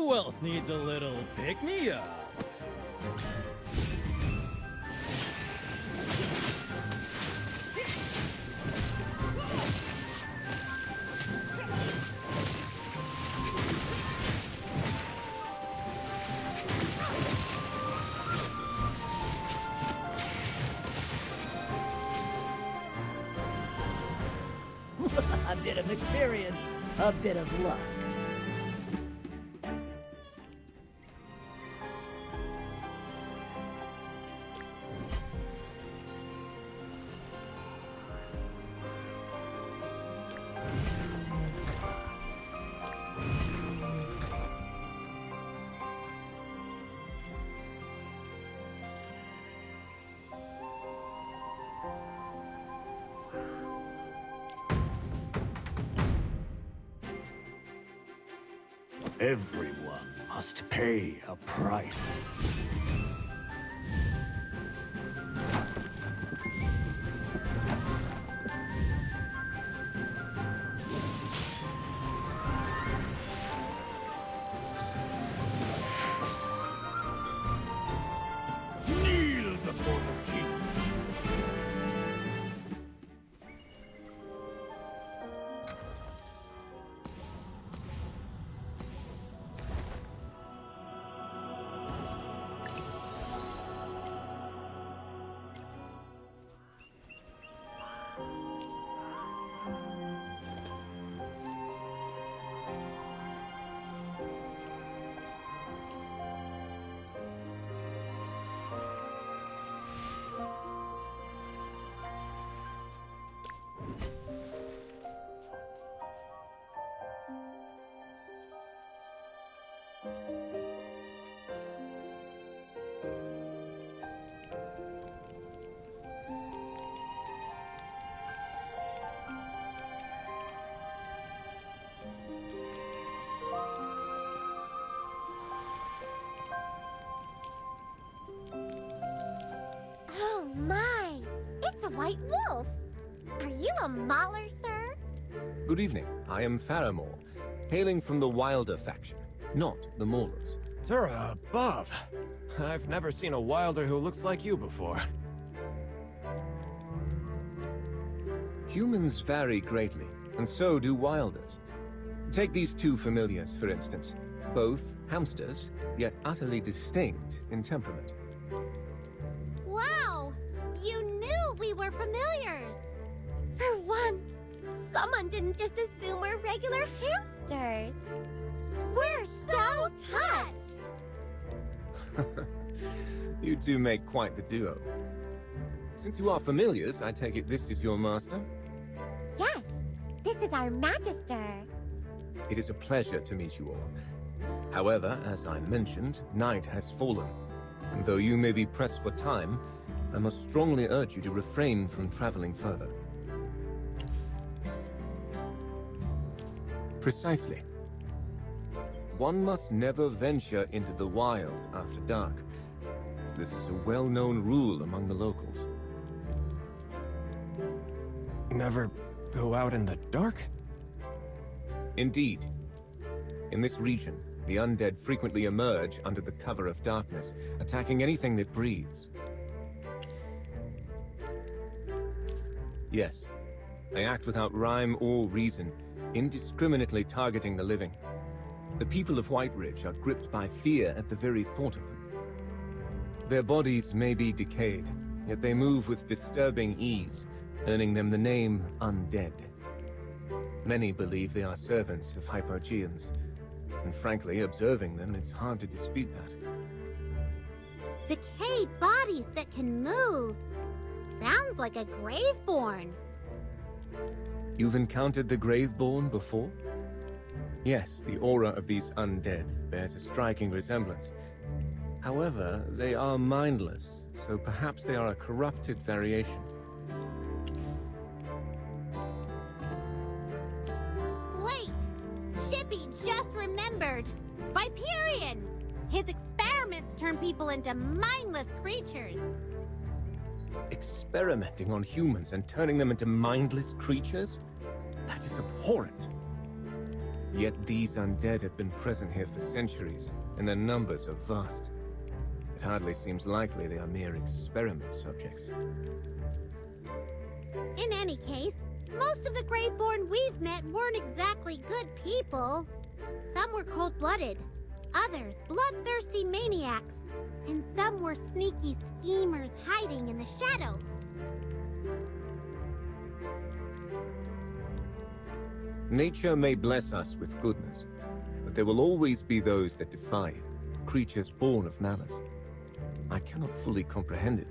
Who else needs a little pick-me-up? A bit of experience, a bit of luck. Everyone must pay a price. Kneel before the king. Oh my! It's a white wolf! Are you a mauler, sir? Good evening. I am Faramore, hailing from the Wilder faction, not the Maulers. Tura above! I've never seen a Wilder who looks like you before. Humans vary greatly, and so do Wilders. Take these two familiars, for instance. Both hamsters, yet utterly distinct in temperament. Wow! You knew we were familiars! For once, someone didn't just assume we're regular hamsters. We're so touched! You two make quite the duo. Since you are familiars, I take it this is your master? Yes, this is our Magister. It is a pleasure to meet you all. However, as I mentioned, night has fallen. And though you may be pressed for time, I must strongly urge you to refrain from traveling further. Precisely. One must never venture into the wild after dark. This is a well-known rule among the locals. Never go out in the dark? Indeed. In this region, the undead frequently emerge under the cover of darkness, attacking anything that breathes. Yes, they act without rhyme or reason, indiscriminately targeting the living. The people of White Ridge are gripped by fear at the very thought of them. Their bodies may be decayed, yet they move with disturbing ease, earning them the name Undead. Many believe they are servants of Hypogeans, and frankly, observing them, it's hard to dispute that. Decayed bodies that can move. Sounds like a Graveborn. You've encountered the Graveborn before? Yes, the aura of these undead bears a striking resemblance. However, they are mindless, so perhaps they are a corrupted variation. Wait! Shippy just remembered! Viperion! His experiments turn people into mindless creatures. Experimenting on humans and turning them into mindless creatures? That is abhorrent. Yet these undead have been present here for centuries, and their numbers are vast. It hardly seems likely they are mere experiment subjects. In any case, most of the Graveborn we've met weren't exactly good people. Some were cold-blooded, others bloodthirsty maniacs, and some were sneaky schemers hiding in the shadows. Nature may bless us with goodness, but there will always be those that defy it, creatures born of malice. I cannot fully comprehend it,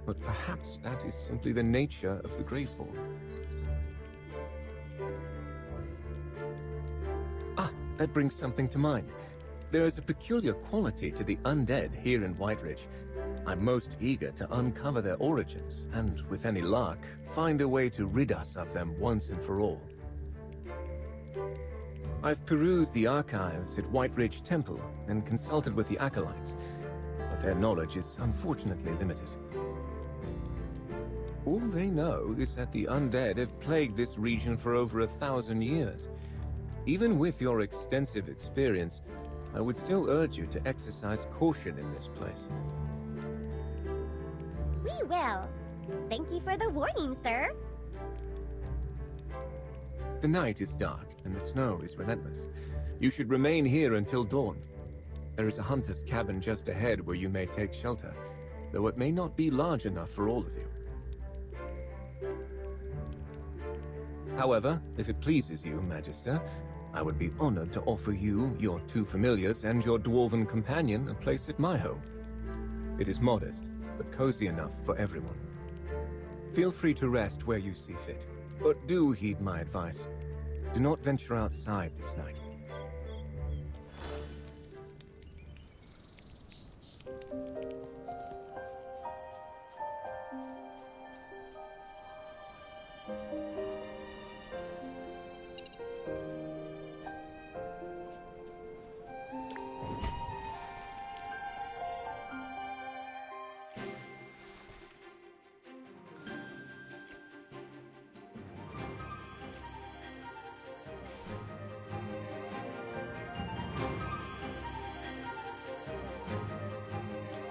but perhaps that is simply the nature of the Graveborn. Ah, that brings something to mind. There is a peculiar quality to the undead here in White Ridge. I'm most eager to uncover their origins, and with any luck, find a way to rid us of them once and for all. I've perused the archives at White Ridge Temple and consulted with the acolytes, but their knowledge is unfortunately limited. All they know is that the undead have plagued this region for over 1,000 years. Even with your extensive experience, I would still urge you to exercise caution in this place. We will. Thank you for the warning, sir. The night is dark, and the snow is relentless. You should remain here until dawn. There is a hunter's cabin just ahead where you may take shelter, though it may not be large enough for all of you. However, if it pleases you, Magister, I would be honored to offer you, your 2 familiars, and your dwarven companion a place at my home. It is modest, but cozy enough for everyone. Feel free to rest where you see fit, but do heed my advice. Do not venture outside this night.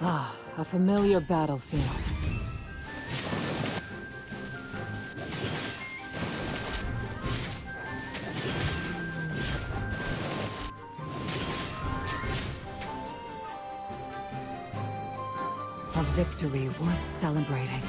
Ah, a familiar battlefield. A victory worth celebrating.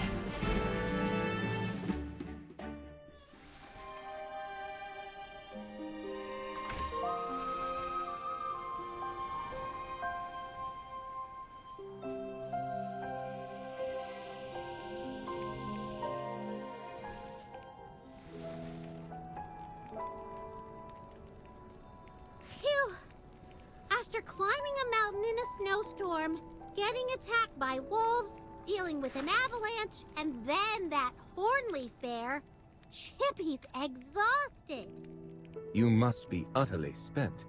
After climbing a mountain in a snowstorm, getting attacked by wolves, dealing with an avalanche, and then that Hornleaf bear, Chippy's exhausted. You must be utterly spent.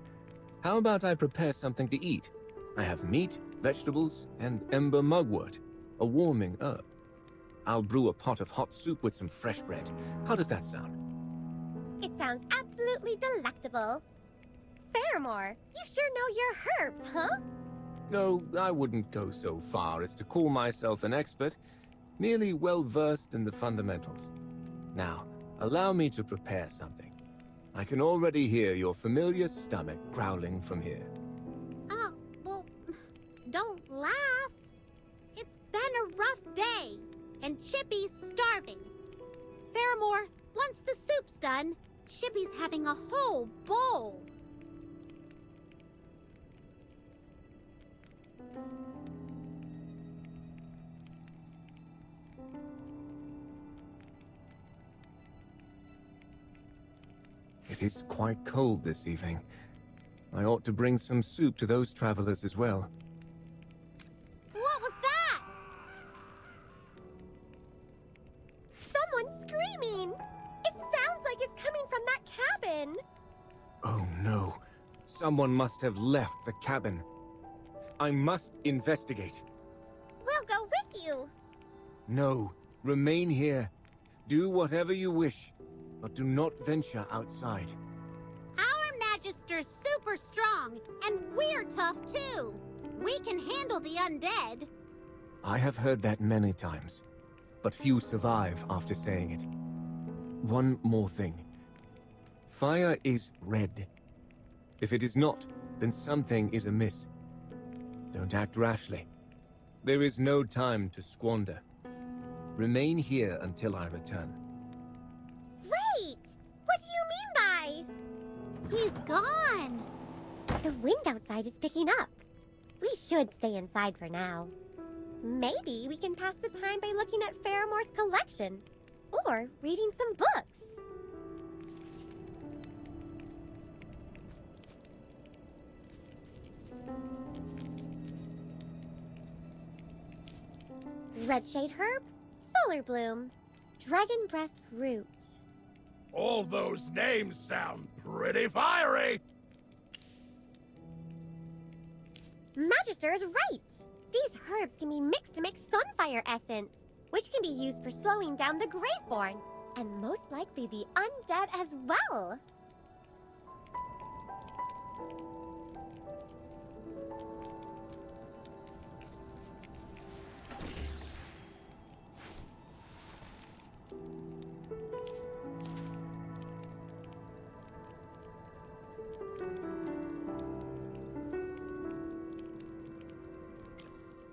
How about I prepare something to eat? I have meat, vegetables, and ember mugwort, a warming herb. I'll brew a pot of hot soup with some fresh bread. How does that sound? It sounds absolutely delectable. Fairmore, you sure know your herbs, huh? No, I wouldn't go so far as to call myself an expert, merely well-versed in the fundamentals. Now, allow me to prepare something. I can already hear your familiar stomach growling from here. Oh, well, don't laugh. It's been a rough day, and Chippy's starving. Fairmore, once the soup's done, Chippy's having a whole bowl. It is quite cold this evening. I ought to bring some soup to those travelers as well. What was that? Someone's screaming! It sounds like it's coming from that cabin! Oh no. Someone must have left the cabin. I must investigate. We'll go with you. No, remain here. Do whatever you wish, but do not venture outside. Our Magister's super strong, and we're tough too. We can handle the undead. I have heard that many times, but few survive after saying it. One more thing. Fire is red. If it is not, then something is amiss. Don't act rashly. There is no time to squander. Remain here until I return. Wait! What do you mean by... He's gone. The wind outside is picking up. We should stay inside for now. Maybe we can pass the time by looking at Faramore's collection. Or reading some books. Redshade herb, solar bloom, dragon breath root. All those names sound pretty fiery. Magister is right! These herbs can be mixed to make sunfire essence, which can be used for slowing down the Graveborn, and most likely the undead as well.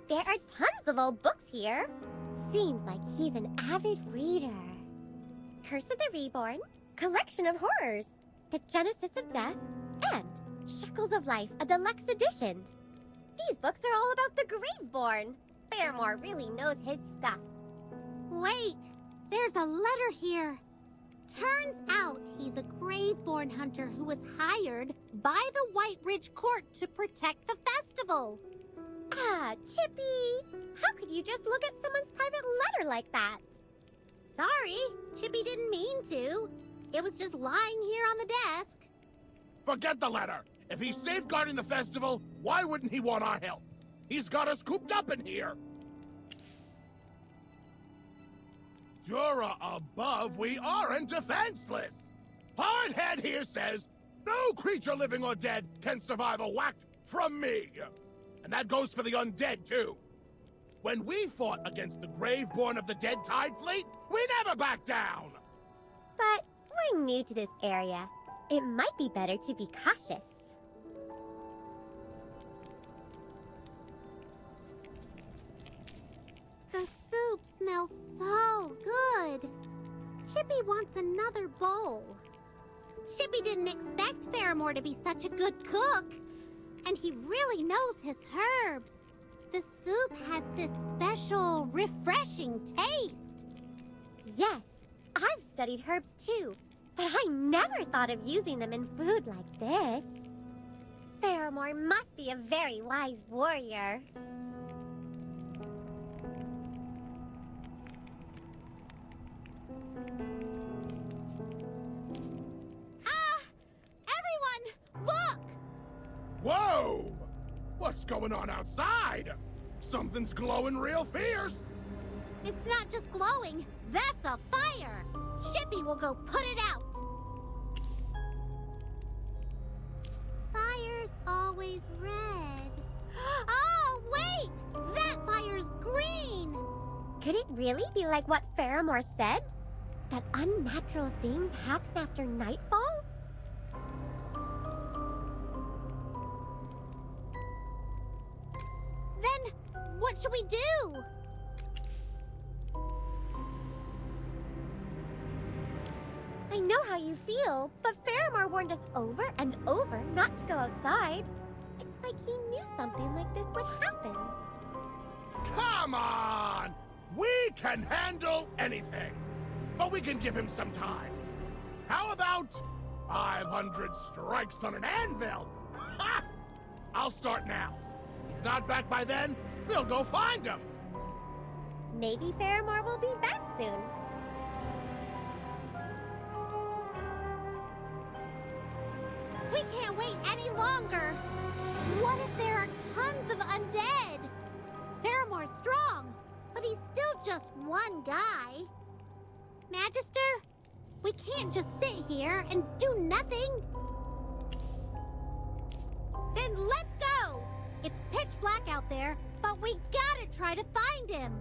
There are tons of old books here. Seems like he's an avid reader. Curse of the Reborn, Collection of Horrors, The Genesis of Death, and Shackles of Life, a deluxe edition. These books are all about the Graveborn. Fairmore really knows his stuff. Wait, there's a letter here. Turns out he's a Graveborn hunter who was hired by the White Ridge Court to protect the festival. Ah, Chippy! How could you just look at someone's private letter like that? Sorry, Chippy didn't mean to. It was just lying here on the desk. Forget the letter. If he's safeguarding the festival, why wouldn't he want our help? He's got us cooped up in here. Jura above, we aren't defenseless. Hardhead here says, no creature living or dead can survive a whack from me. And that goes for the undead, too. When we fought against the Graveborn of the Dead Tide Fleet, we never backed down! But we're new to this area. It might be better to be cautious. The soup smells so good. Chippy wants another bowl. Chippy didn't expect Faramore to be such a good cook. And he really knows his herbs. The soup has this special, refreshing taste. Yes, I've studied herbs too, but I never thought of using them in food like this. Faramore must be a very wise warrior. Everyone, look! Whoa! What's going on outside? Something's glowing real fierce. It's not just glowing, that's a fire! Chippy will go put it out! Fire's always red. Oh, wait! That fire's green! Could it really be like what Faramore said? That unnatural things happen after nightfall? Then, what should we do? I know how you feel, but Faramore warned us over and over not to go outside. It's like he knew something like this would happen. Come on! We can handle anything. But we can give him some time. How about 500 strikes on an anvil? Ha! I'll start now. If he's not back by then, we'll go find him. Maybe Faramore will be back soon. We can't wait any longer. What if there are tons of undead? Faramore's strong, but he's still just one guy. Magister, we can't just sit here and do nothing. Then let's go! It's pitch black out there, but we gotta try to find him!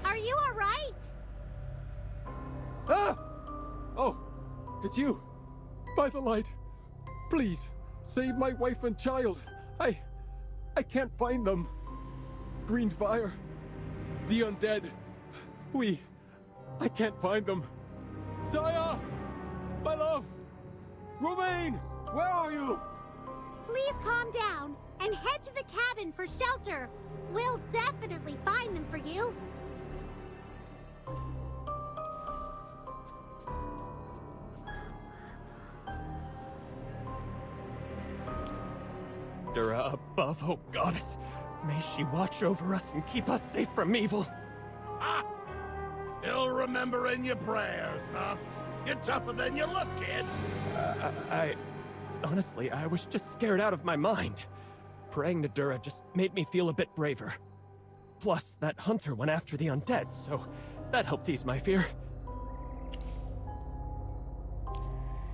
Are you alright? Ah! Oh, it's you. By the light. Please, save my wife and child. I can't find them. Green fire. The undead. I can't find them. Saya! My love! Romaine! Where are you? Please calm down and head to the cabin for shelter. We'll definitely find them for you. Dura above, oh goddess. May she watch over us and keep us safe from evil. Ah! Still remembering your prayers, huh? You're tougher than you look, kid. Honestly, I was just scared out of my mind. Praying to Dura just made me feel a bit braver. Plus, that hunter went after the undead, so that helped ease my fear.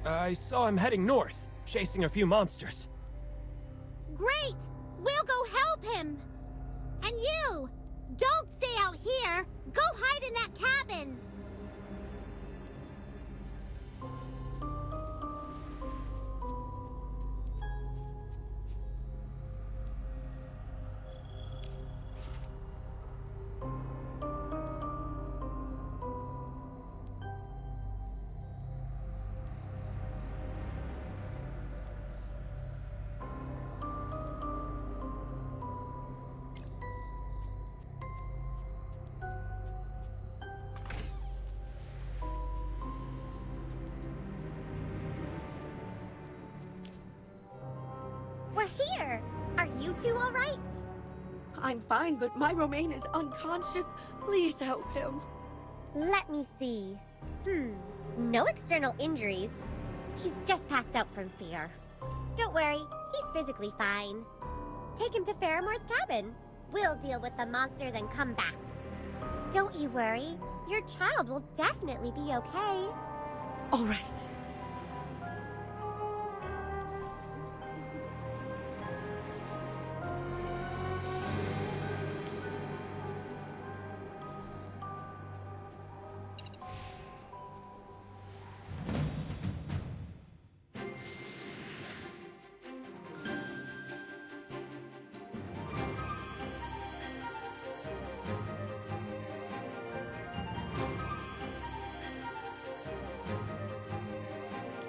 I saw him heading north, chasing a few monsters. Great! We'll go help him! And you! Don't stay out here! Go hide in that cabin! We're here! Are you two alright? I'm fine, but my Romaine is unconscious. Please help him. Let me see. No external injuries. He's just passed out from fear. Don't worry, he's physically fine. Take him to Faramore's cabin. We'll deal with the monsters and come back. Don't you worry. Your child will definitely be okay. All right.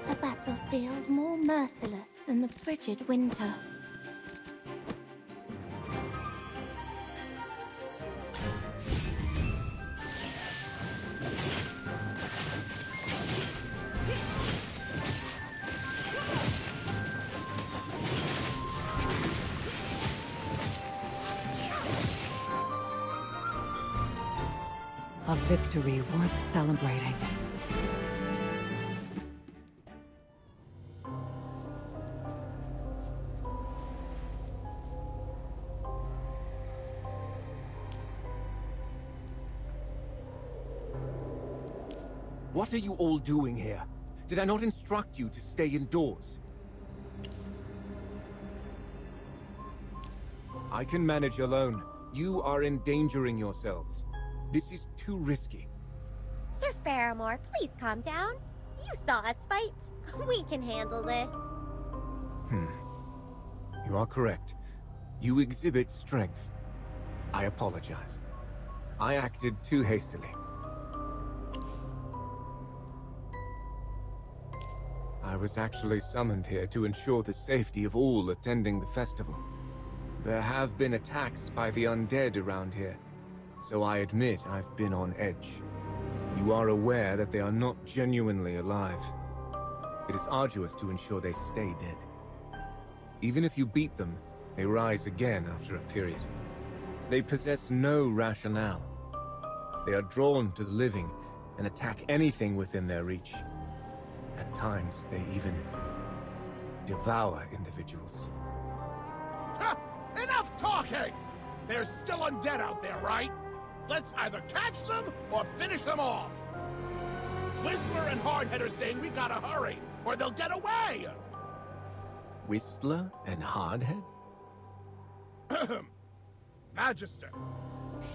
A battlefield more merciless than the frigid winter. A victory worth celebrating. What are you all doing here? Did I not instruct you to stay indoors? I can manage alone. You are endangering yourselves. This is too risky. Sir Faramore, please calm down. You saw us fight. We can handle this. You are correct. You exhibit strength. I apologize. I acted too hastily. I was actually summoned here to ensure the safety of all attending the festival. There have been attacks by the undead around here, so I admit I've been on edge. You are aware that they are not genuinely alive. It is arduous to ensure they stay dead. Even if you beat them, they rise again after a period. They possess no rationale. They are drawn to the living and attack anything within their reach. At times, they even devour individuals. Ha! Enough talking! There's still undead out there, right? Let's either catch them or finish them off. Whistler and Hardhead are saying we gotta hurry, or they'll get away! Whistler and Hardhead? Magister,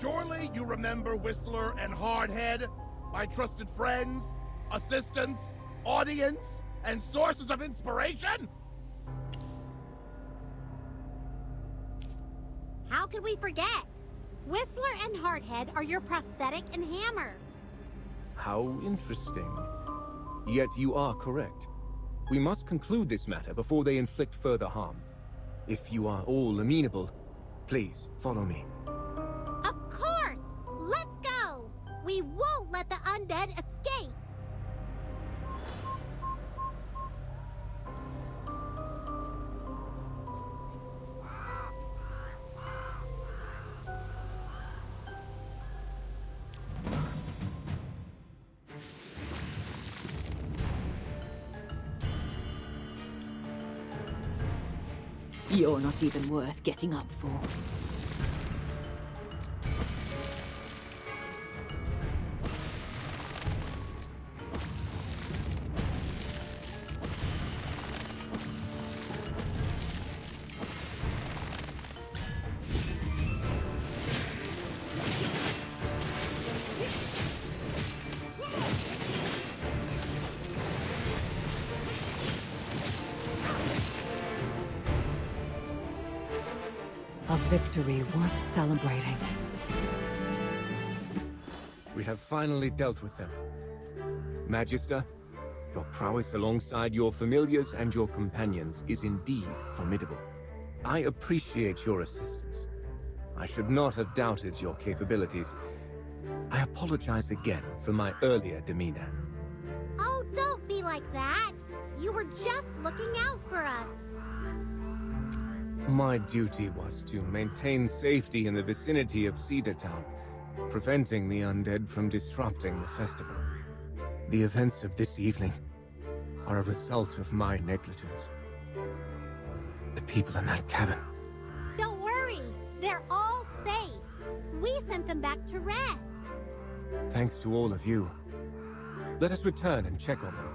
surely you remember Whistler and Hardhead? My trusted friends, assistants, audience, and sources of inspiration? How could we forget? Whistler and Hardhead are your prosthetic and hammer. How interesting. Yet you are correct. We must conclude this matter before they inflict further harm. If you are all amenable, please follow me. Of course! Let's go! We won't let the undead escape! You're not even worth getting up for. A victory worth celebrating. We have finally dealt with them. Magister, your prowess alongside your familiars and your companions is indeed formidable. I appreciate your assistance. I should not have doubted your capabilities. I apologize again for my earlier demeanor. Oh, don't be like that! You were just looking out for us! My duty was to maintain safety in the vicinity of Cedar Town, preventing the undead from disrupting the festival. The events of this evening are a result of my negligence. The people in that cabin. Don't worry! They're all safe! We sent them back to rest! Thanks to all of you. Let us return and check on them.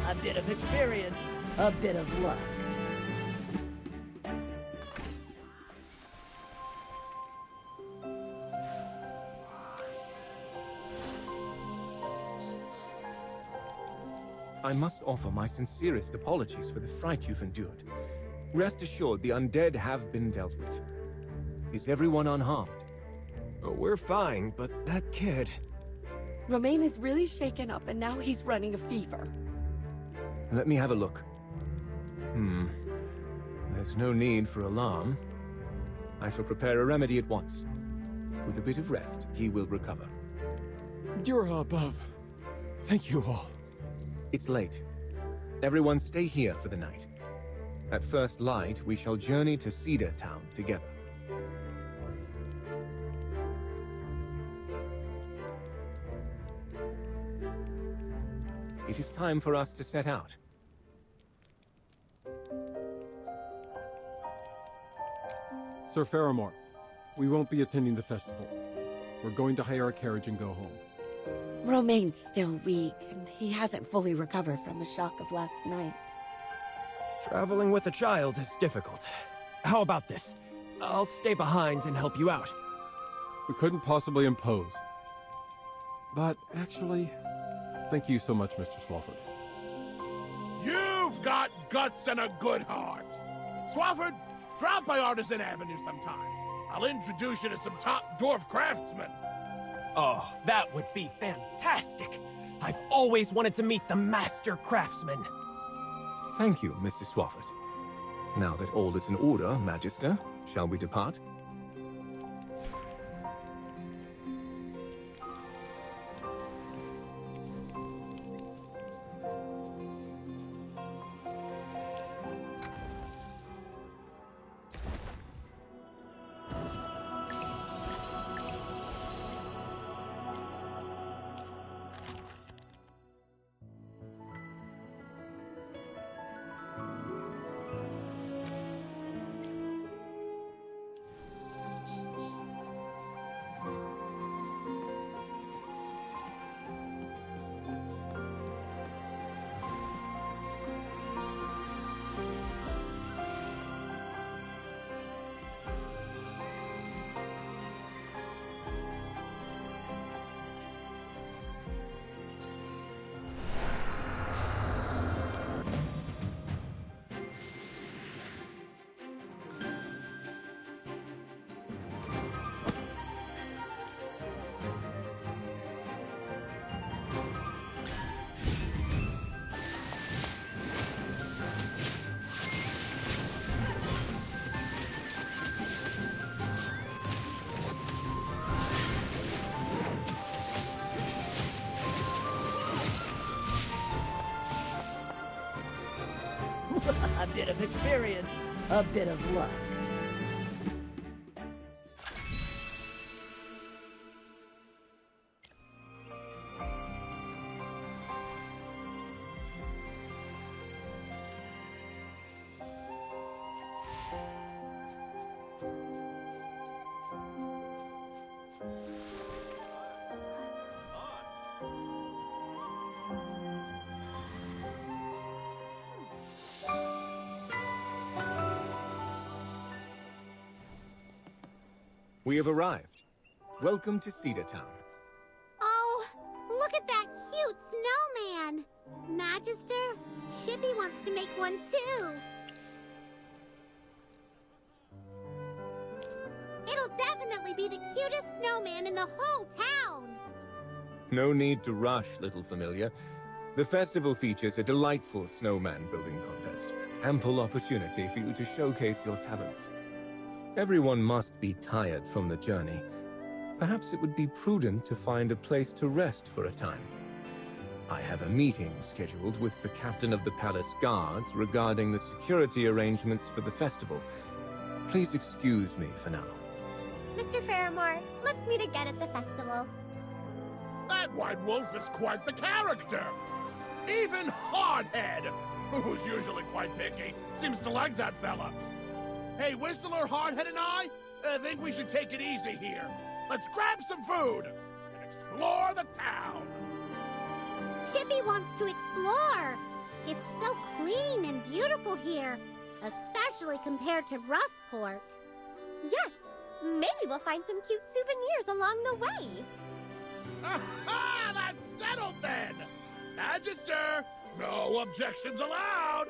A bit of experience, a bit of luck. I must offer my sincerest apologies for the fright you've endured. Rest assured, the undead have been dealt with. Is everyone unharmed? Oh, we're fine, but that kid... Romaine is really shaken up and now he's running a fever. Let me have a look. There's no need for alarm. I shall prepare a remedy at once. With a bit of rest, he will recover. Dura above. Thank you all. It's late. Everyone stay here for the night. At first light, we shall journey to Cedar Town together. It is time for us to set out. Sir Faramore, we won't be attending the festival. We're going to hire a carriage and go home. Romaine's still weak, and he hasn't fully recovered from the shock of last night. Traveling with a child is difficult. How about this? I'll stay behind and help you out. We couldn't possibly impose. But actually, thank you so much, Mr. Swafford. You've got guts and a good heart. Swafford, drop by Artisan Avenue sometime. I'll introduce you to some top dwarf craftsmen. Oh, that would be fantastic! I've always wanted to meet the master craftsman. Thank you, Mr. Swafford. Now that all is in order, Magister, shall we depart? A bit of experience, a bit of luck. We have arrived. Welcome to Cedar Town. Oh, look at that cute snowman! Magister, Chippy wants to make one too. It'll definitely be the cutest snowman in the whole town. No need to rush, little familiar. The festival features a delightful snowman building contest. Ample opportunity for you to showcase your talents. Everyone must be tired from the journey. Perhaps it would be prudent to find a place to rest for a time. I have a meeting scheduled with the captain of the palace guards regarding the security arrangements for the festival. Please excuse me for now. Mr. Faramore, let's meet again at the festival. That White Wolf is quite the character. Even Hardhead, who's usually quite picky, seems to like that fella. Hey, Whistler, Hardhead, and I think we should take it easy here. Let's grab some food and explore the town. Chippy wants to explore. It's so clean and beautiful here, especially compared to Rustport. Yes, maybe we'll find some cute souvenirs along the way. Aha! That's settled then! Magister, no objections allowed!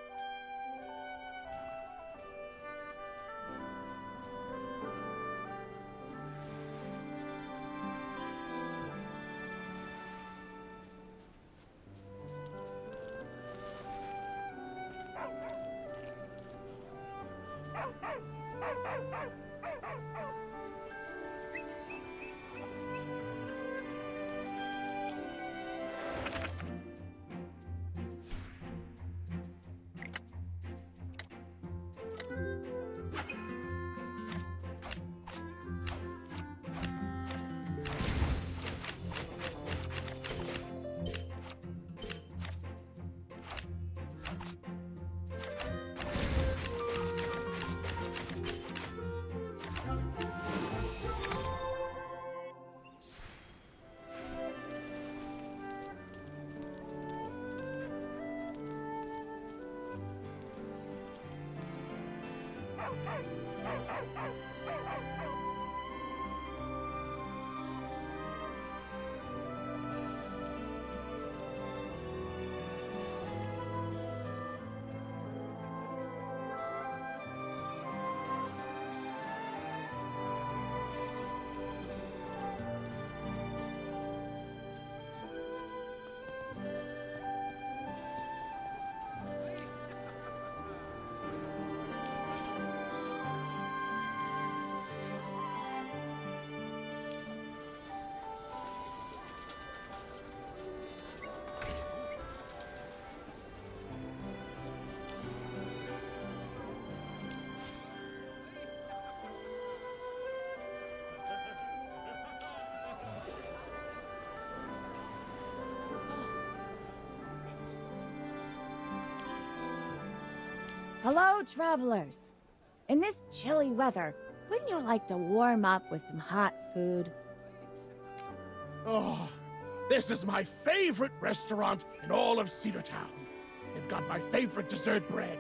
Hello, travelers. In this chilly weather, wouldn't you like to warm up with some hot food? Oh, this is my favorite restaurant in all of Cedar Town. They've got my favorite dessert bread.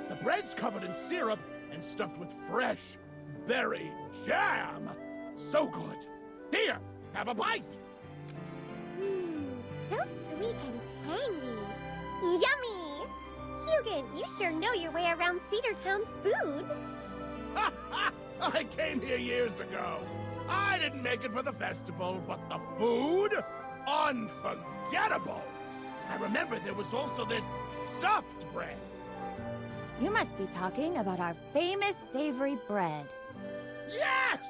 The bread's covered in syrup and stuffed with fresh berry jam. So good. Here, have a bite. So sweet and tangy. Yummy! Hugin, you sure know your way around Cedar Town's food. I came here years ago. I didn't make it for the festival, but the food? Unforgettable! I remember there was also this stuffed bread. You must be talking about our famous savory bread. Yes!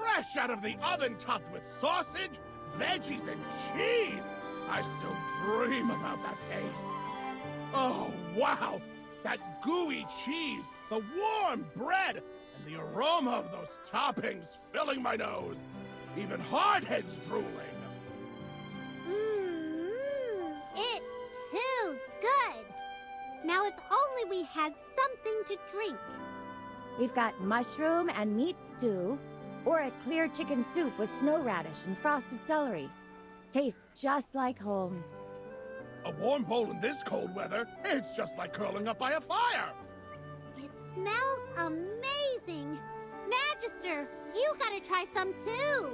Fresh out of the oven topped with sausage, veggies, and cheese. I still dream about that taste. Oh, wow! That gooey cheese, the warm bread, and the aroma of those toppings filling my nose. Even Hardhead's drooling. It's too good. Now, if only we had something to drink. We've got mushroom and meat stew, or a clear chicken soup with snow radish and frosted celery. Tastes just like home. A warm bowl in this cold weather, it's just like curling up by a fire. It smells amazing. Magister, you gotta try some too.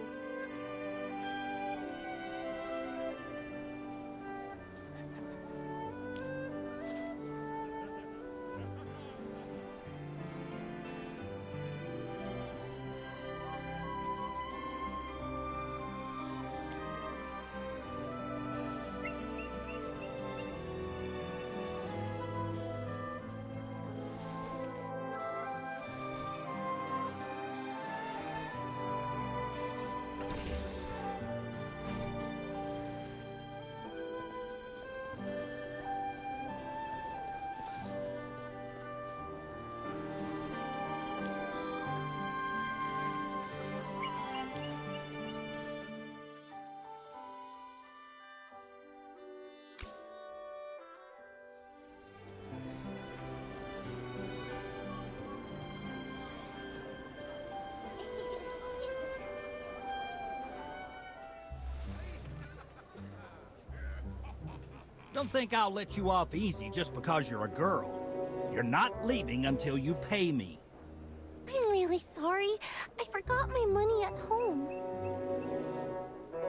Don't think I'll let you off easy just because you're a girl. You're not leaving until you pay me. I'm really sorry. I forgot my money at home.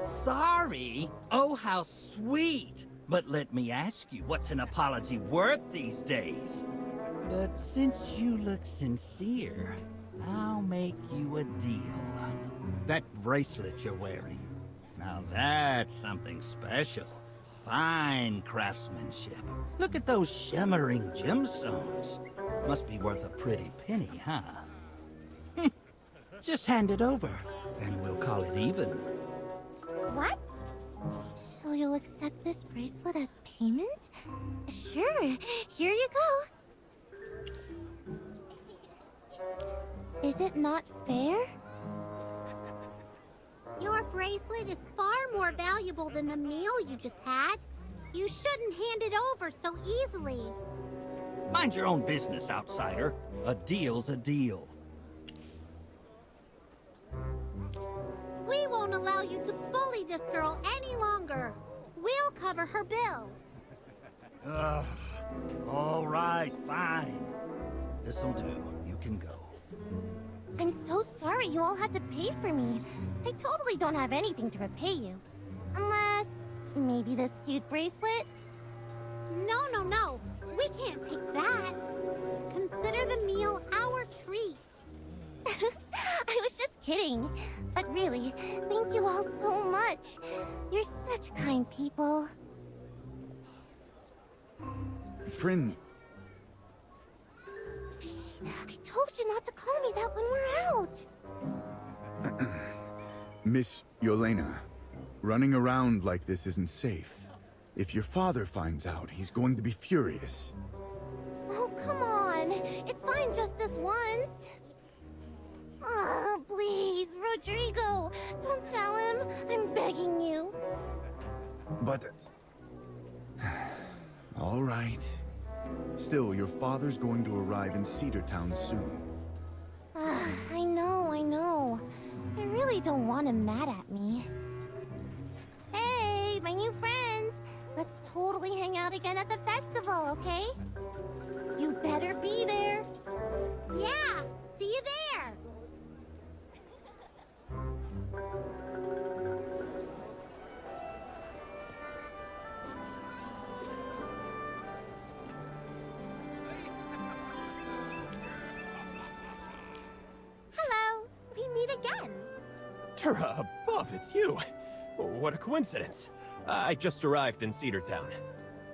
Sorry? Oh, how sweet. But let me ask you, what's an apology worth these days? But since you look sincere, I'll make you a deal. That bracelet you're wearing, now that's something special. Fine craftsmanship. Look at those shimmering gemstones. Must be worth a pretty penny, huh? Just hand it over, and we'll call it even. What? So you'll accept this bracelet as payment? Sure, here you go. Is it not fair? Your bracelet is far more valuable than the meal you just had. You shouldn't hand it over so easily. Mind your own business, outsider. A deal's a deal. We won't allow you to bully this girl any longer. We'll cover her bill. All right, fine. This'll do. You can go. I'm so sorry you all had to pay for me. I totally don't have anything to repay you. Unless, maybe this cute bracelet? No, no, no. We can't take that. Consider the meal our treat. I was just kidding. But really, thank you all so much. You're such kind people. Prin... Shh, I told you not to call me that when we're out. Miss Yelena, running around like this isn't safe. If your father finds out, he's going to be furious. Oh, come on. It's fine just this once. Oh, please, Rodrigo. Don't tell him. I'm begging you. But... all right. Still, your father's going to arrive in Cedar Town soon. I know, I know. I really don't want him mad at me. Hey, my new friends. Let's totally hang out again at the festival, okay? You better be there. Yeah, see you there. Hello, we meet again. Dura, above, it's you. What a coincidence. I just arrived in Cedar Town.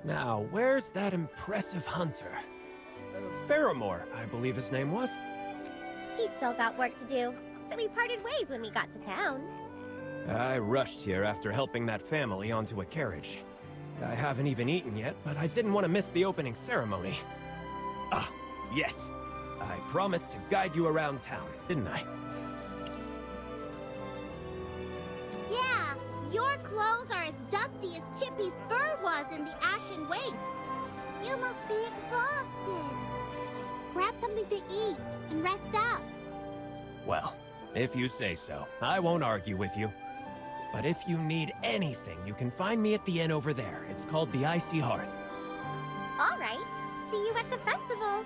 Now, where's that impressive hunter? Faramore, I believe his name was. He's still got work to do, so we parted ways when we got to town. I rushed here after helping that family onto a carriage. I haven't even eaten yet, but I didn't want to miss the opening ceremony. Ah, yes. I promised to guide you around town, didn't I? Yeah, your clothes are as dusty as Chippy's fur was in the Ashen Wastes. You must be exhausted. Grab something to eat and rest up. Well, if you say so, I won't argue with you. But if you need anything, you can find me at the inn over there. It's called the Icy Hearth. All right. See you at the festival.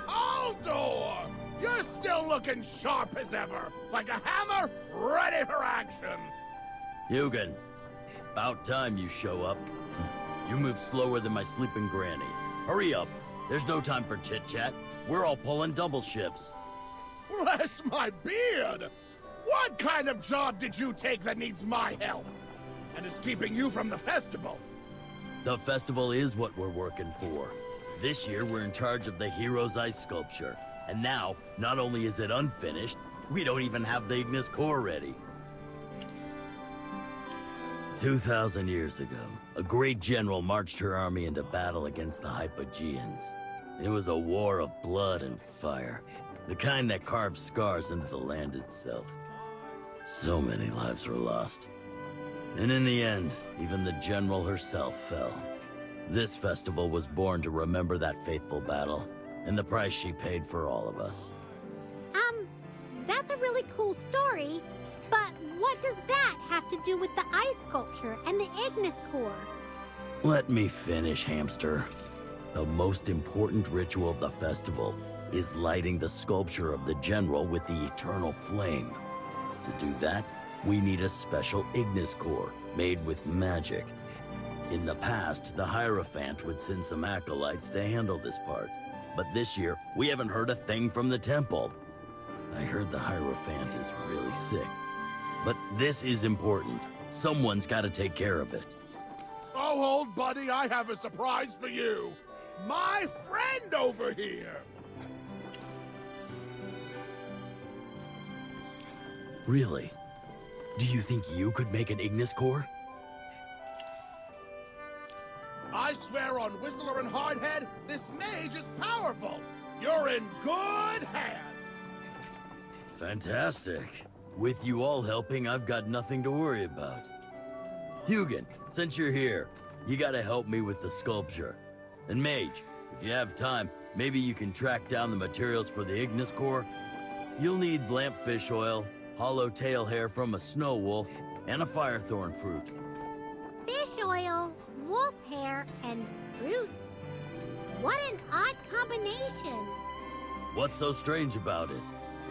Haldor! You're still looking sharp as ever, like a hammer, ready for action! Hugin, about time you show up. You move slower than my sleeping granny. Hurry up. There's no time for chit-chat. We're all pulling double shifts. Bless my beard! What kind of job did you take that needs my help? And is keeping you from the festival? The festival is what we're working for. This year, we're in charge of the Hero's Ice sculpture. And now, not only is it unfinished, we don't even have the Ignis core ready. 2,000 years ago, a great general marched her army into battle against the Hypogeans. It was a war of blood and fire, the kind that carved scars into the land itself. So many lives were lost. And in the end, even the general herself fell. This festival was born to remember that faithful battle, and the price she paid for all of us. That's a really cool story. But what does that have to do with the ice sculpture and the Ignis core? Let me finish, hamster. The most important ritual of the festival is lighting the sculpture of the general with the eternal flame. To do that, we need a special Ignis core made with magic. In the past, the Hierophant would send some acolytes to handle this part. But this year, we haven't heard a thing from the temple. I heard the Hierophant is really sick. But this is important. Someone's got to take care of it. Oh, old buddy, I have a surprise for you. My friend over here. Really? Do you think you could make an Ignis core? I swear on Whistler and Hardhead, this mage is powerful. You're in good hands. Fantastic. With you all helping, I've got nothing to worry about. Hugin, since you're here, you gotta help me with the sculpture. And Mage, if you have time, maybe you can track down the materials for the Ignis core. You'll need lampfish oil, hollow tail hair from a snow wolf, and a firethorn fruit. Fish oil, wolf hair, and fruit. What an odd combination. What's so strange about it?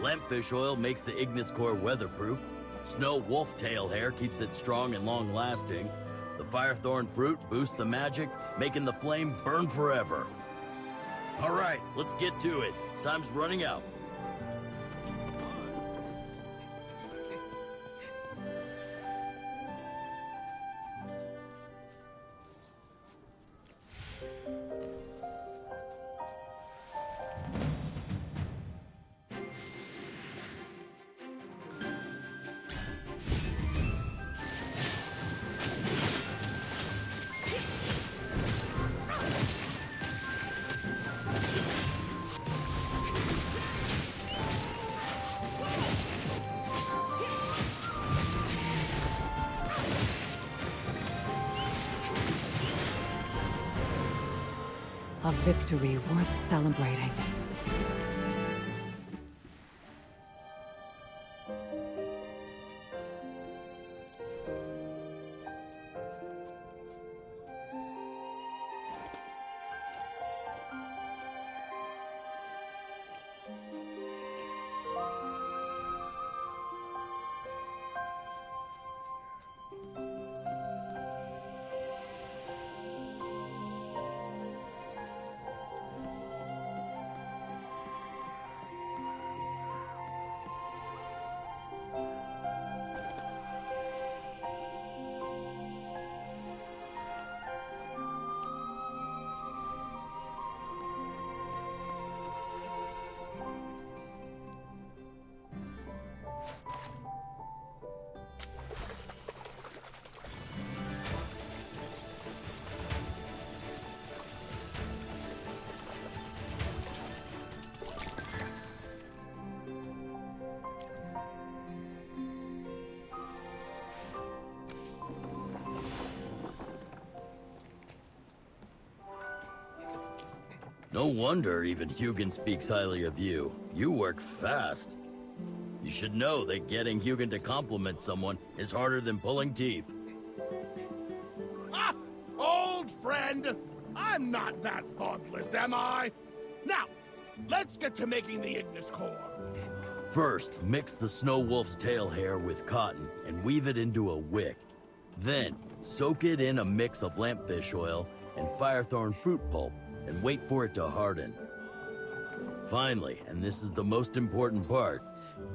Lampfish oil makes the Ignis core weatherproof. Snow wolf tail hair keeps it strong and long-lasting. The firethorn fruit boosts the magic, making the flame burn forever. All right, let's get to it. Time's running out. A victory worth celebrating. No wonder even Hugin speaks highly of you. You work fast. You should know that getting Hugin to compliment someone is harder than pulling teeth. Ah, old friend. I'm not that thoughtless, am I? Now, let's get to making the Ignis core. First, mix the snow wolf's tail hair with cotton and weave it into a wick. Then, soak it in a mix of lampfish oil and firethorn fruit pulp and wait for it to harden. Finally, and this is the most important part,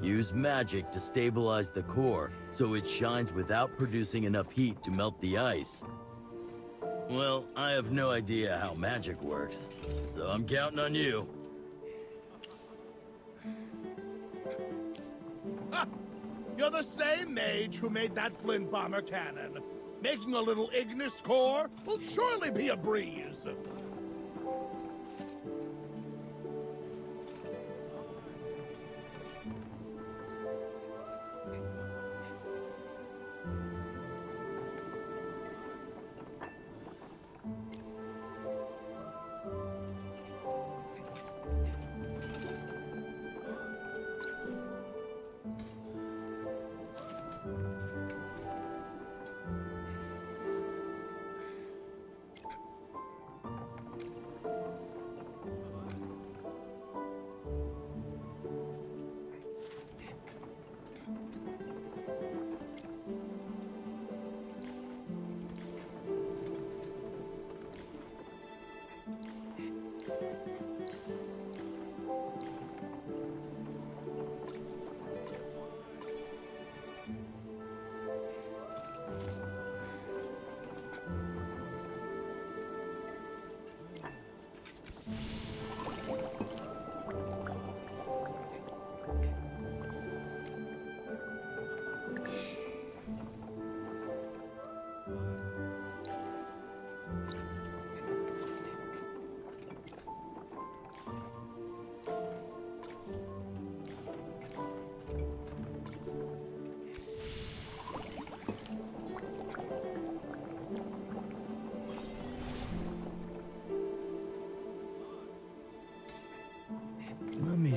use magic to stabilize the core so it shines without producing enough heat to melt the ice. Well, I have no idea how magic works, so I'm counting on you. Ha! You're the same mage who made that flint bomber cannon. Making a little Ignis core will surely be a breeze.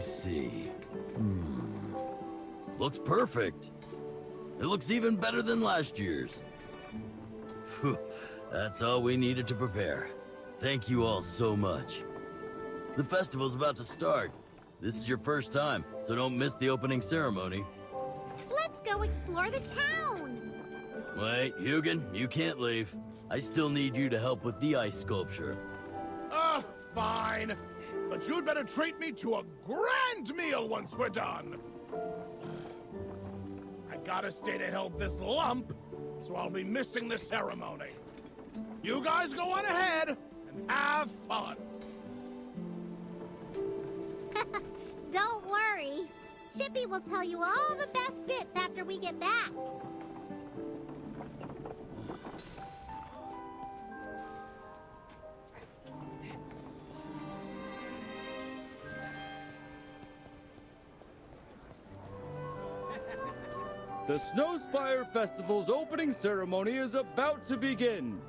see. Looks perfect. It looks even better than last year's. Phew, that's all we needed to prepare. Thank you all so much. The festival's about to start. This is your first time, so don't miss the opening ceremony. Let's go explore the town! Wait, Hugin, you can't leave. I still need you to help with the ice sculpture. Fine. But you'd better treat me to a grand meal once we're done. I gotta stay to help this lump, so I'll be missing the ceremony. You guys go on ahead and have fun. Don't worry. Chippy will tell you all the best bits after we get back. The Snowspire Festival's opening ceremony is about to begin.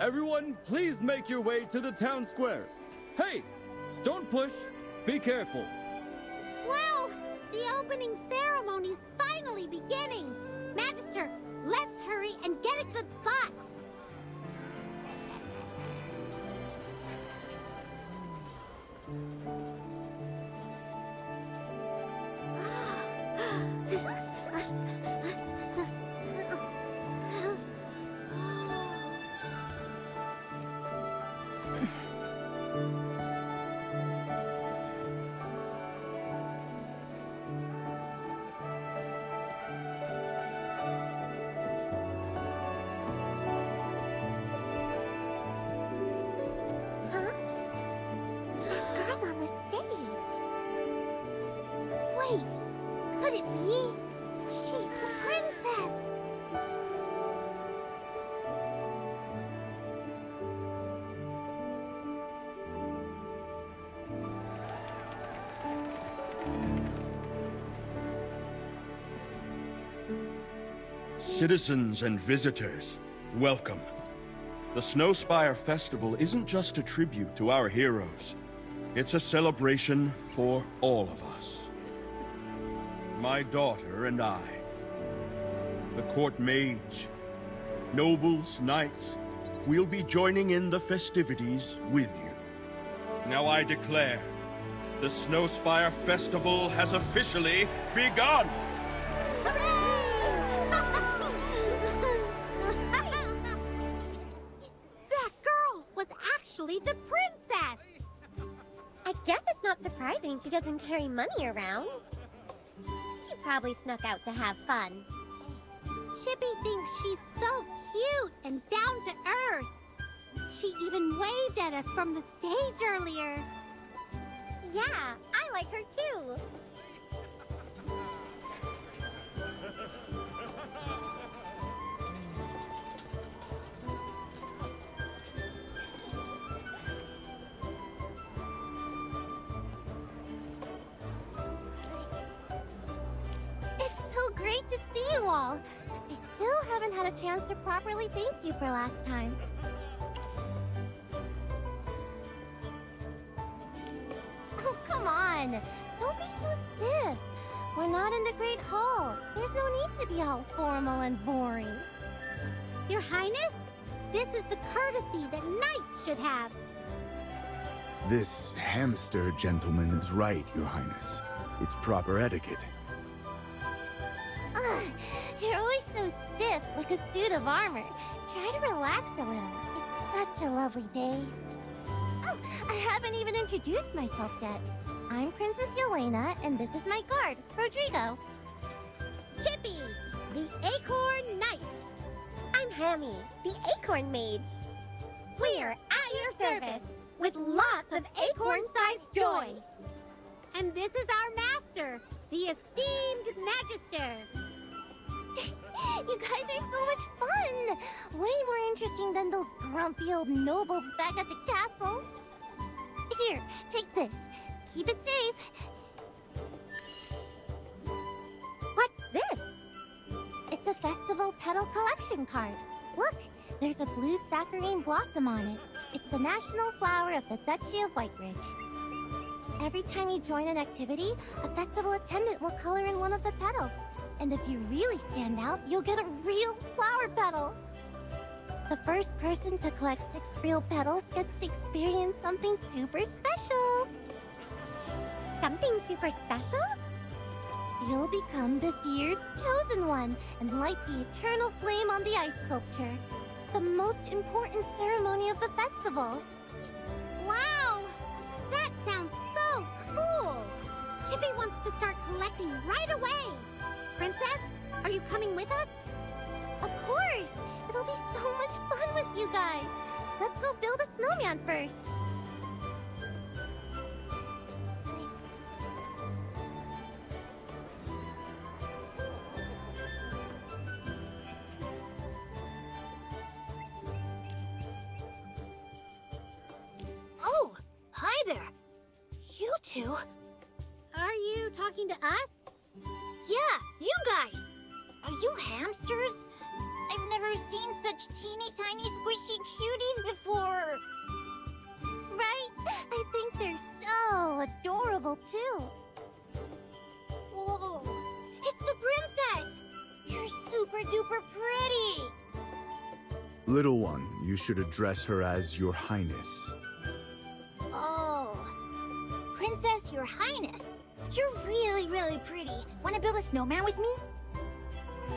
Everyone, please make your way to the town square. Hey, don't push. Be careful. Wow! The opening ceremony's finally beginning! Magister, let's hurry and get a good spot! Wait, could it be? She's the princess! Citizens and visitors, welcome. The Snowspire Festival isn't just a tribute to our heroes. It's a celebration for all of us. My daughter and I, the court mage, nobles, knights, we'll be joining in the festivities with you. Now I declare, the Snowspire Festival has officially begun! That girl was actually the princess! I guess it's not surprising she doesn't carry money around. She probably snuck out to have fun. Chippy thinks she's so cute and down to earth. She even waved at us from the stage earlier. Yeah, I like her too. It's so great to see you all. I still haven't had a chance to properly thank you for last time. Oh, come on. Don't be so stiff. We're not in the Great Hall. There's no need to be all formal and boring. Your Highness, this is the courtesy that knights should have. This hamster gentleman is right, Your Highness. It's proper etiquette. Ugh, you're always so stiff, like a suit of armor. Try to relax a little. It's such a lovely day. Oh, I haven't even introduced myself yet. I'm Princess Yelena, and this is my guard, Rodrigo. Chippy, the Acorn Knight. I'm Hammy, the Acorn Mage. We're at your service, with lots of acorn-sized joy. And this is our master, the esteemed Magister. You guys are so much fun! Way more interesting than those grumpy old nobles back at the castle. Here, take this. Keep it safe. What's this? It's a festival petal collection card. Look, there's a blue saccharine blossom on it. It's the national flower of the Duchy of White Ridge. Every time you join an activity, a festival attendant will color in one of the petals. And if you really stand out, you'll get a real flower petal. The first person to collect 6 real petals gets to experience something super special. Something super special? You'll become this year's chosen one and light the eternal flame on the ice sculpture. It's the most important ceremony of the festival. Wow! That sounds so cool! Chippy wants to start collecting right away! Princess, are you coming with us? Of course! It'll be so much fun with you guys. Let's go build a snowman first. Oh, hi there. You two. Are you talking to us? Yeah, you guys. Are you hamsters? I've never seen such teeny tiny squishy cuties before. Right? I think they're so adorable too. Whoa. It's the princess. You're super duper pretty. Little one, you should address her as Your Highness. Oh. Princess, Your Highness. You're really, really pretty. Want to build a snowman with me?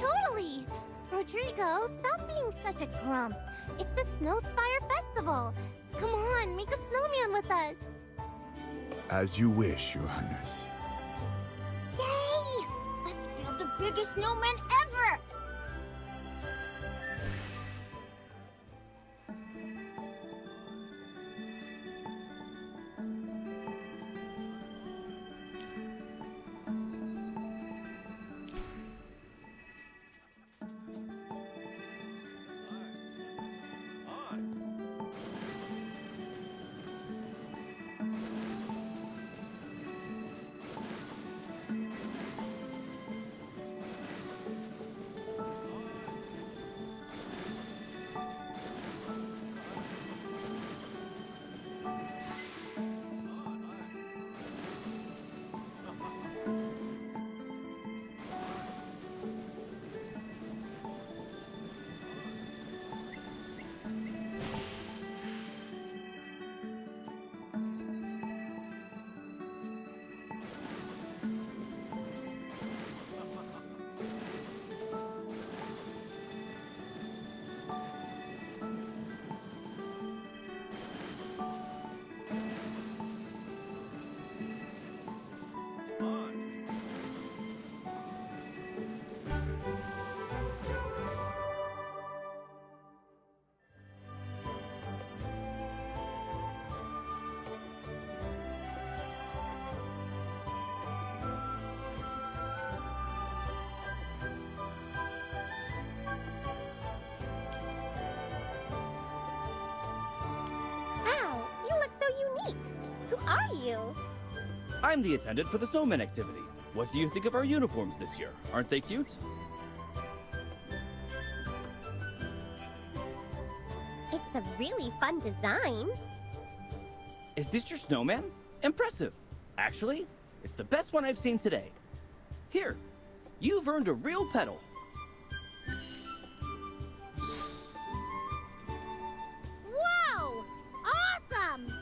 Totally! Rodrigo, stop being such a grump. It's the Snowspire Festival. Come on, make a snowman with us. As you wish, Your Highness. Yay! Let's build the biggest snowman ever! Wow, you look so unique. Who are you? I'm the attendant for the snowman activity. What do you think of our uniforms this year? Aren't they cute? It's a really fun design. Is this your snowman? Impressive. Actually, it's the best one I've seen today. Here, you've earned a real petal. Whoa! Awesome!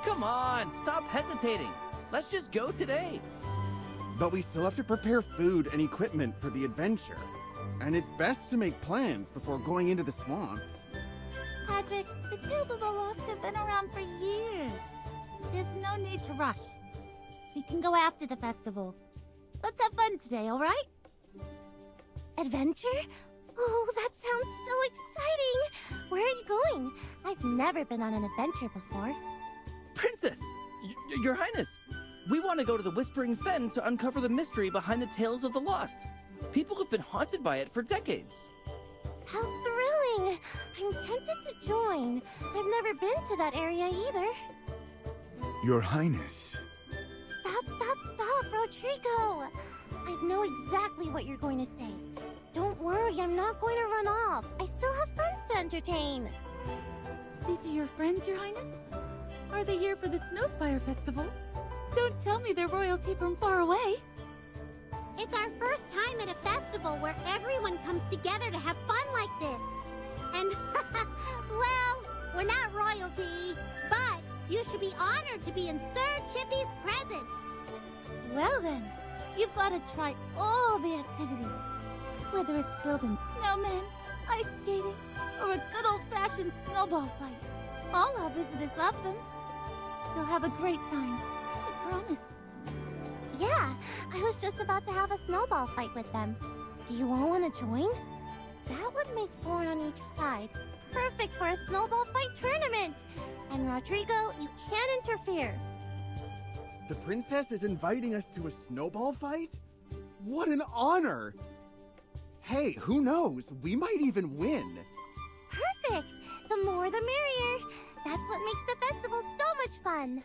Come on, stop hesitating. Let's just go today. But we still have to prepare food and equipment for the adventure. And it's best to make plans before going into the swamps. Patrick, the Tales of the Lost have been around for years. There's no need to rush. We can go after the festival. Let's have fun today, all right? Adventure? Oh, that sounds so exciting! Where are you going? I've never been on an adventure before. Princess! Your Highness! We want to go to the Whispering Fen to uncover the mystery behind the Tales of the Lost. People have been haunted by it for decades. How thrilling! I'm tempted to join. I've never been to that area either. Your Highness. Stop, Rodrigo! I know exactly what you're going to say. Don't worry, I'm not going to run off. I still have friends to entertain. These are your friends, Your Highness? Are they here for the Snowspire Festival? Don't tell me they're royalty from far away. It's our first time at a festival where everyone comes together to have fun like this. And, well, we're not royalty, but you should be honored to be in Sir Chippy's presence. Well then, you've got to try all the activities. Whether it's building snowmen, ice skating, or a good old-fashioned snowball fight. All our visitors love them. They'll have a great time, I promise. Yeah, I was just about to have a snowball fight with them. Do you all want to join? That would make 4 on each side. Perfect for a snowball fight tournament! And Rodrigo, you can't interfere. The princess is inviting us to a snowball fight? What an honor! Hey, who knows? We might even win. Perfect! The more the merrier. That's what makes the festival so much fun.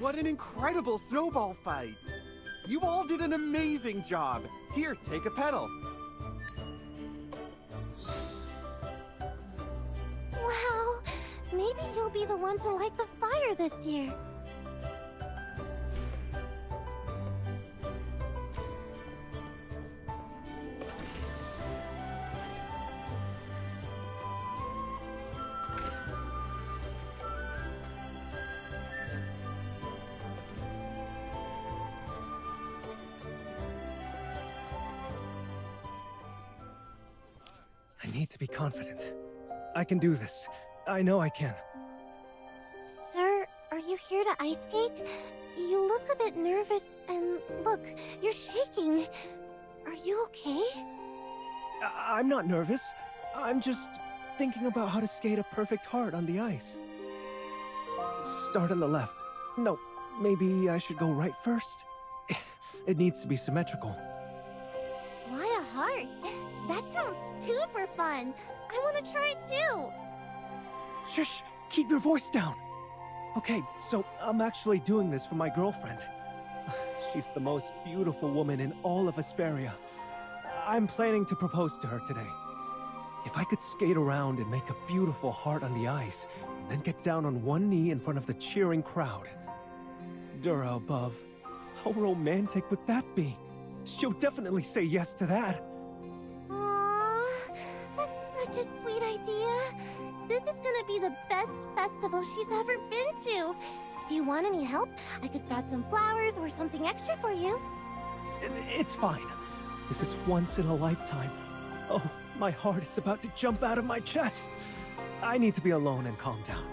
What an incredible snowball fight! You all did an amazing job! Here, take a pedal. Wow, maybe you'll be the one to light the fire this year. I need to be confident. I can do this. I know I can. Sir, are you here to ice skate? You look a bit nervous, and look, you're shaking. Are you okay? I'm not nervous. I'm just thinking about how to skate a perfect heart on the ice. Start on the left. No, maybe I should go right first. It needs to be symmetrical. Why a heart? That sounds super fun. I want to try it too. Shush! Keep your voice down! Okay, so I'm actually doing this for my girlfriend. She's the most beautiful woman in all of Asperia. I'm planning to propose to her today. If I could skate around and make a beautiful heart on the ice, then get down on one knee in front of the cheering crowd. Dura above. How romantic would that be? She'll definitely say yes to that. Aww, that's such a sweet idea. This This is gonna be the best festival she's ever been to. Do you want any help? I could grab some flowers or something extra for you. It's fine. This is once in a lifetime. Oh, my heart is about to jump out of my chest. I need to be alone and calm down.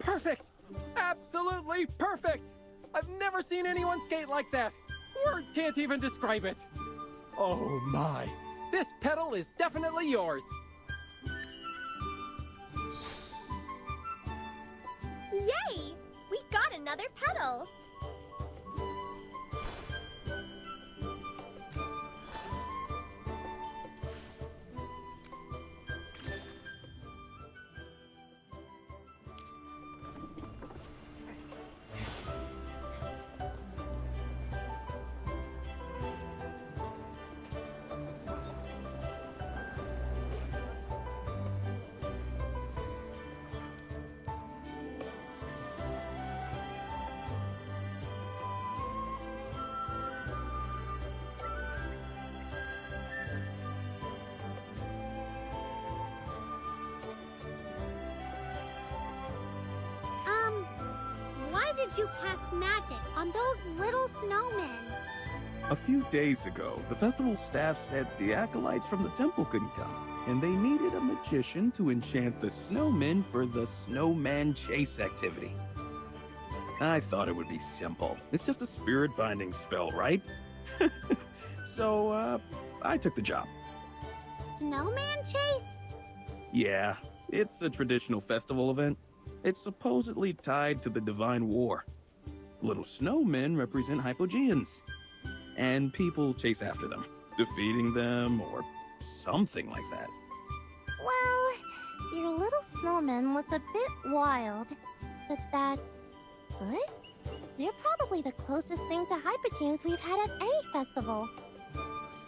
Perfect! Absolutely perfect! I've never seen anyone skate like that. Words can't even describe it. Oh my, this pedal is definitely yours. Yay! We got another pedal! Why did you cast magic on those little snowmen? A few days ago, the festival staff said the acolytes from the temple couldn't come, and they needed a magician to enchant the snowmen for the snowman chase activity. I thought it would be simple. It's just a spirit binding spell, right? So, I took the job. Snowman chase? Yeah, it's a traditional festival event. It's supposedly tied to the Divine War. Little snowmen represent Hypogeans, and people chase after them, defeating them or something like that. Well, your little snowmen look a bit wild, but that's good. They're probably the closest thing to Hypogeans we've had at any festival.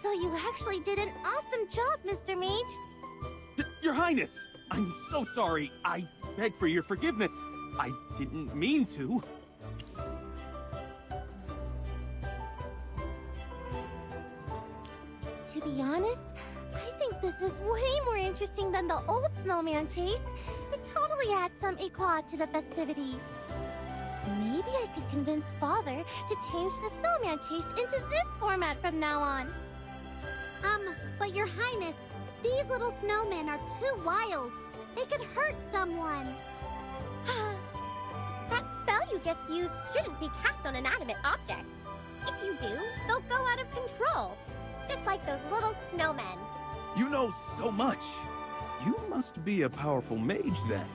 So you actually did an awesome job, Mr. Mage. Your Highness, I'm so sorry. I beg for your forgiveness. I didn't mean to. To be honest, I think this is way more interesting than the old snowman chase. It totally adds some éclat to the festivities. Maybe I could convince Father to change the snowman chase into this format from now on. But Your Highness, these little snowmen are too wild. They could hurt someone. That spell you just used shouldn't be cast on inanimate objects. If you do, they'll go out of control. Just like those little snowmen. You know so much. You must be a powerful mage then.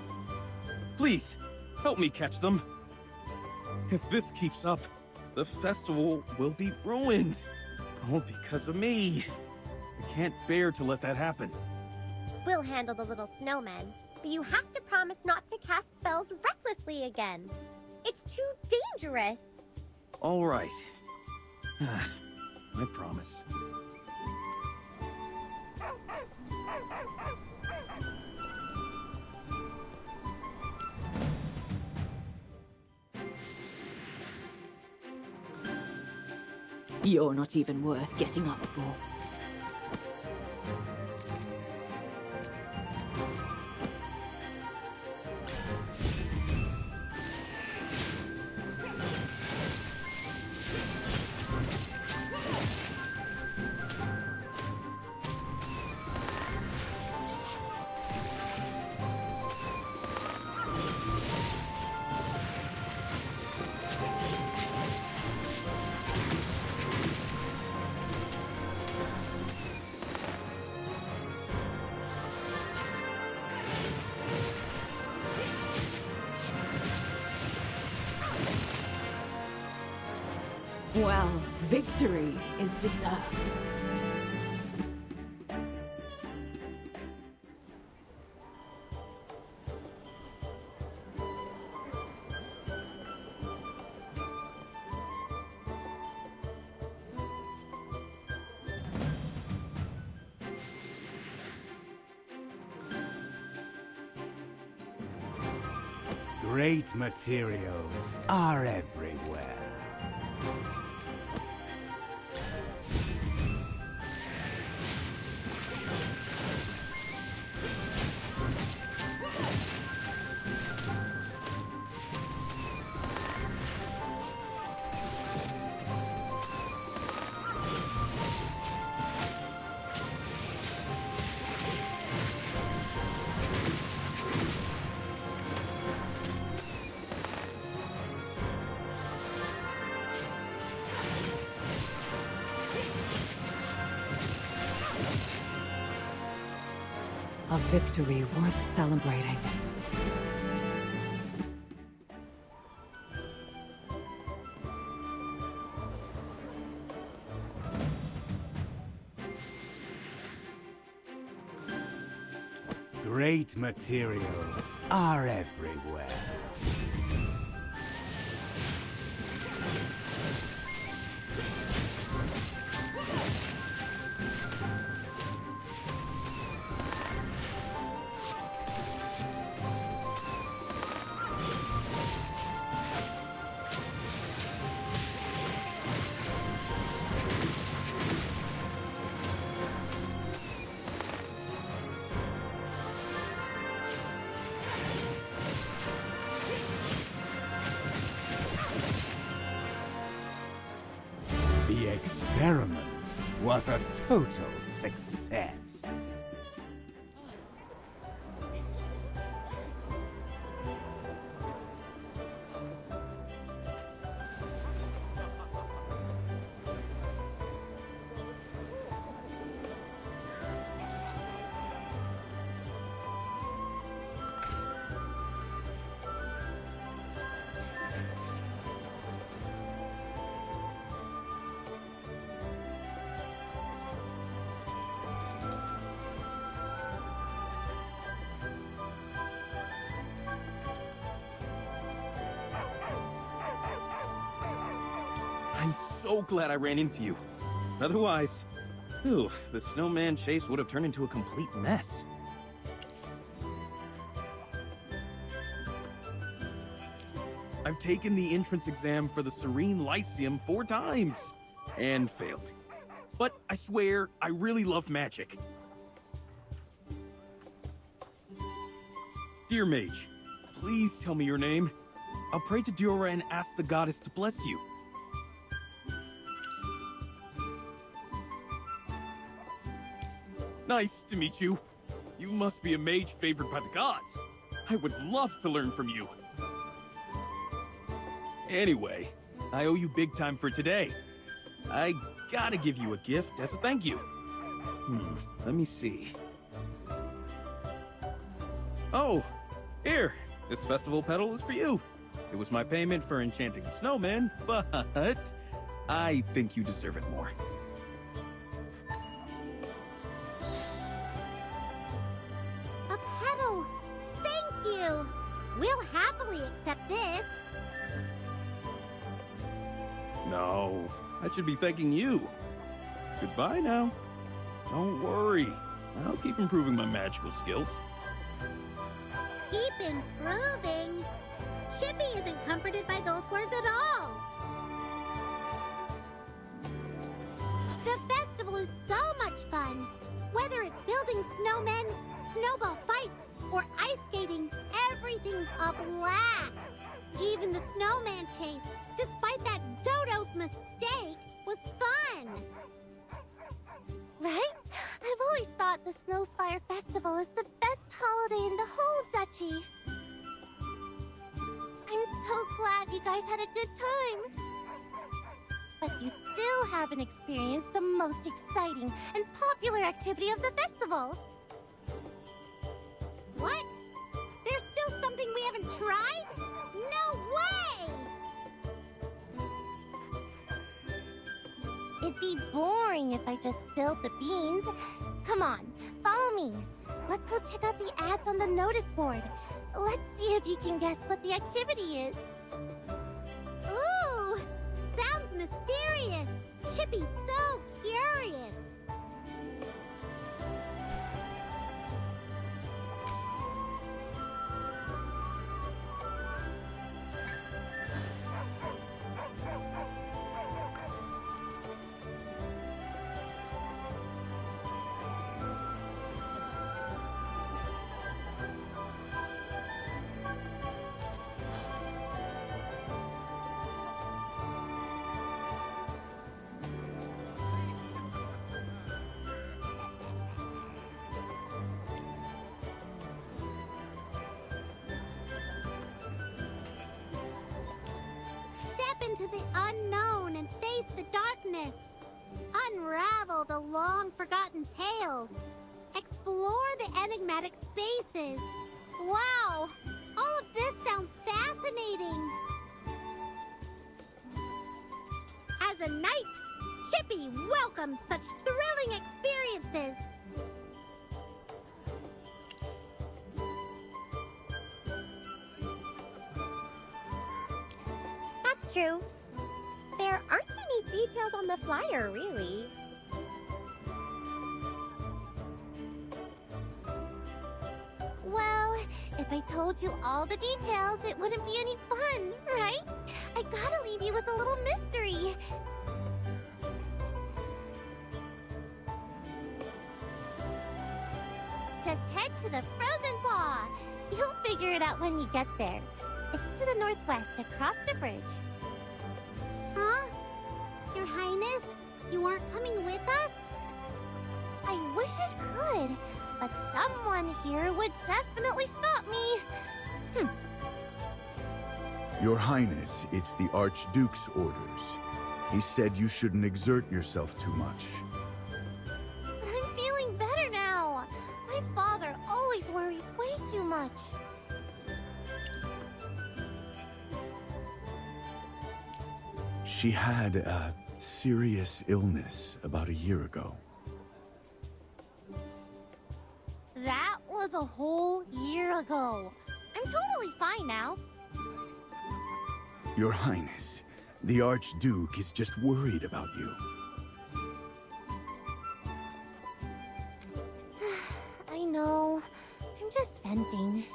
Please, help me catch them. If this keeps up, the festival will be ruined. All because of me. I can't bear to let that happen. We'll handle the little snowmen, but you have to promise not to cast spells recklessly again. It's too dangerous. All right. I promise. You're not even worth getting up for. Well, victory is deserved. Great materials are everywhere. A victory worth celebrating. Great materials are everywhere. The experiment was a total success. I'm so glad I ran into you. Otherwise, the snowman chase would have turned into a complete mess. I've taken the entrance exam for the Serene Lyceum 4 times and failed. But I swear, I really love magic. Dear Mage, please tell me your name. I'll pray to Diora and ask the goddess to bless you. Nice to meet you. You must be a mage favored by the gods. I would love to learn from you. Anyway, I owe you big time for today. I gotta give you a gift as a thank you. Let me see. Oh, here. This festival pedal is for you. It was my payment for enchanting the snowman, but I think you deserve it more. A pedal! Thank you! We'll happily accept this. No, I should be thanking you. Goodbye now. Don't worry. I'll keep improving my magical skills. Keep improving. Chippy isn't comforted by those words at all. The festival is so much fun. Whether it's building snowmen, snowball fights, or ice skating, everything's a blast. Even the snowman chase, despite that Dodo's mistake, was fun. Right? I've always thought the Snowspire Festival is the best holiday in the whole duchy. I'm so glad you guys had a good time. But you still haven't experienced the most exciting and popular activity of the festival. What? There's still something we haven't tried? No way! It'd be boring if I just spilled the beans. Come on, follow me. Let's go check out the ads on the notice board. Let's see if you can guess what the activity is. Ooh, sounds mysterious. Chippy's so curious. Step into the unknown and face the darkness. Unravel the long-forgotten tales. Explore the enigmatic spaces. Wow, all of this sounds fascinating. As a knight, Chippy welcomes such thrilling experiences. That's true. There aren't any details on the flyer, really. Well, if I told you all the details, it wouldn't be any fun, right? I gotta leave you with a little mystery. Just head to the Frozen Paw. You'll figure it out when you get there. It's to the northwest, across the bridge. Huh? Your Highness, you aren't coming with us? I wish I could, but someone here would definitely stop me. Your Highness, it's the Archduke's orders. He said you shouldn't exert yourself too much. But I'm feeling better now. My father always worries way too much. She had a serious illness about a year ago. That was a whole year ago. I'm totally fine now. Your Highness, the Archduke is just worried about you. I know. I'm just venting.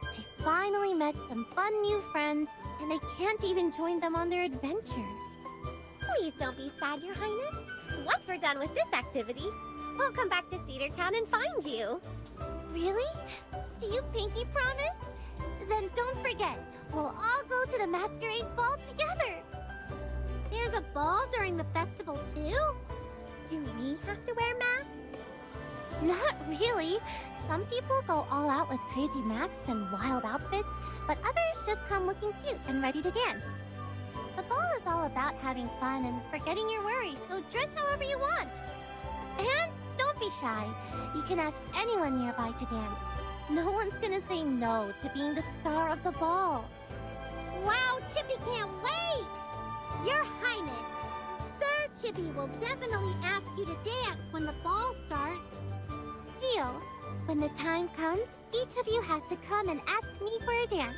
I finally met some fun new friends, and I can't even join them on their adventure. Please don't be sad, Your Highness. Once we're done with this activity, we'll come back to Cedar Town and find you. Really? Do you pinky promise? Then don't forget, we'll all go to the masquerade ball together. There's a ball during the festival too? Do we have to wear masks? Not really. Some people go all out with crazy masks and wild outfits, but others just come looking cute and ready to dance. The ball is all about having fun and forgetting your worries, so dress however you want. And don't be shy. You can ask anyone nearby to dance. No one's gonna say no to being the star of the ball. Wow, Chippy can't wait! Your Highness, Sir Chippy will definitely ask you to dance when the ball starts. Deal. When the time comes, each of you has to come and ask me for a dance.